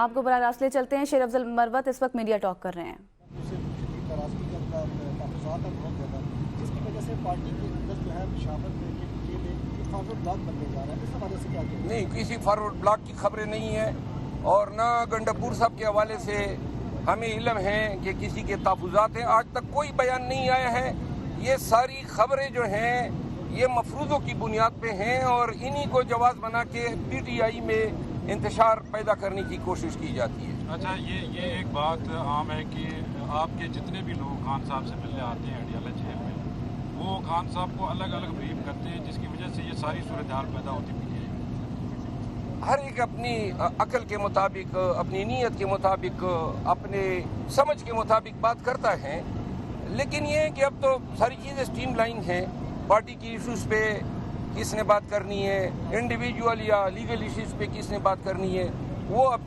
آپ کو براہ راست لے چلتے ہیں، شیر افضل مروت اس وقت میڈیا ٹاک کر رہے ہیں۔ جس کی وجہ سے پارٹی کے اندر جو ہے پشاور میں فارورڈ بلاک بننے جا رہا ہے، اس حوالے سے کیا کہیں؟ نہیں، کسی فارورڈ بلاک کی خبریں نہیں ہیں، اور نہ گنڈاپور صاحب کے حوالے سے ہمیں علم ہے کہ کسی کے تحفظات ہیں۔ آج تک کوئی بیان نہیں آیا ہے۔ یہ ساری خبریں جو ہیں یہ مفروضوں کی بنیاد پہ ہیں، اور انہی کو جواز بنا کے پی ٹی آئی میں انتشار پیدا کرنے کی کوشش کی جاتی ہے۔ اچھا، یہ ایک بات عام ہے کہ آپ کے جتنے بھی لوگ خان صاحب سے ملنے آتے ہیں اڈیالہ جیل میں، وہ خان صاحب کو الگ الگ بریف کرتے ہیں، جس کی وجہ سے یہ ساری صورتحال پیدا ہوتی ہے۔ ہر ایک اپنی عقل کے مطابق، اپنی نیت کے مطابق، اپنے سمجھ کے مطابق بات کرتا ہے، لیکن یہ ہے کہ اب تو ساری چیزیں سٹریم لائن ہیں۔ پارٹی کی ایشوز پہ کس نے بات کرنی ہے، انڈیویجول یا لیگل ایشوز پہ کس نے بات کرنی ہے، وہ اب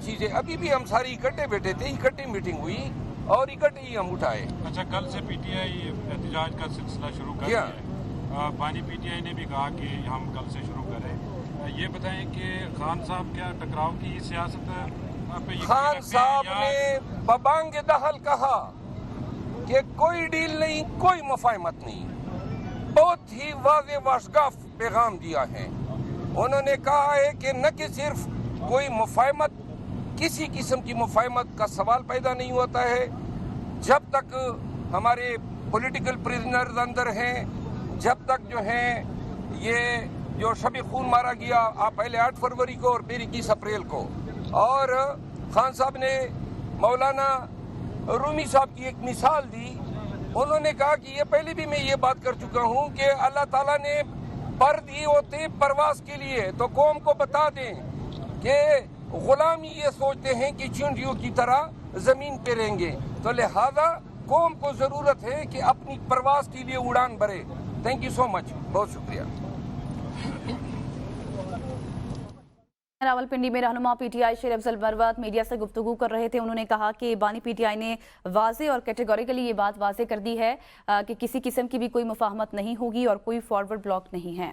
چیزیں ابھی بھی ہم ساری اکٹھے بیٹھے تھے، اکٹھے میٹنگ ہوئی اور اکٹھے ہی ہم اٹھائے۔ اچھا، کل سے پی ٹی آئی احتجاج کا سلسلہ شروع کر دیا ہے۔ بانی پی ٹی آئی نے بھی کہا کہ ہم کل سے شروع کریں۔ یہ بتائیں کہ خان صاحب کیا ٹکراؤ کی سیاست پہ خان صاحب نے ببانگ دہل کہا کہ کوئی ڈیل نہیں، کوئی مفاہمت نہیں، بہت ہی واضح واشگاف پیغام دیا ہے۔ انہوں نے کہا ہے کہ نہ کہ صرف کوئی مفاہمت، کسی قسم کی مفاہمت کا سوال پیدا نہیں ہوتا ہے جب تک ہمارے پولیٹیکل پریزنرز اندر ہیں، جب تک جو ہیں یہ جو شب خون مارا گیا پہلے 8 فروری کو اور پھر 21 اپریل کو، اور خان صاحب نے مولانا رومی صاحب کی ایک مثال دی۔ انہوں نے کہا کہ یہ پہلے بھی میں یہ بات کر چکا ہوں کہ اللہ تعالیٰ نے پر دیے ہوتے پرواز کے لیے، تو قوم کو بتا دیں کہ غلامی یہ سوچتے ہیں کہ چونٹیوں کی طرح زمین پہ رہیں گے، تو لہذا قوم کو ضرورت ہے کہ اپنی پرواز کے لیے اڑان بھرے۔ تھینک یو سو مچ، بہت شکریہ۔ راولپنڈی میں رہنما پی ٹی آئی شیر افضل مروت میڈیا سے گفتگو کر رہے تھے۔ انہوں نے کہا کہ بانی پی ٹی آئی نے واضح اور کیٹیگوریکلی یہ بات واضح کر دی ہے کہ کسی قسم کی بھی کوئی مفاہمت نہیں ہوگی اور کوئی فارورڈ بلاک نہیں ہے۔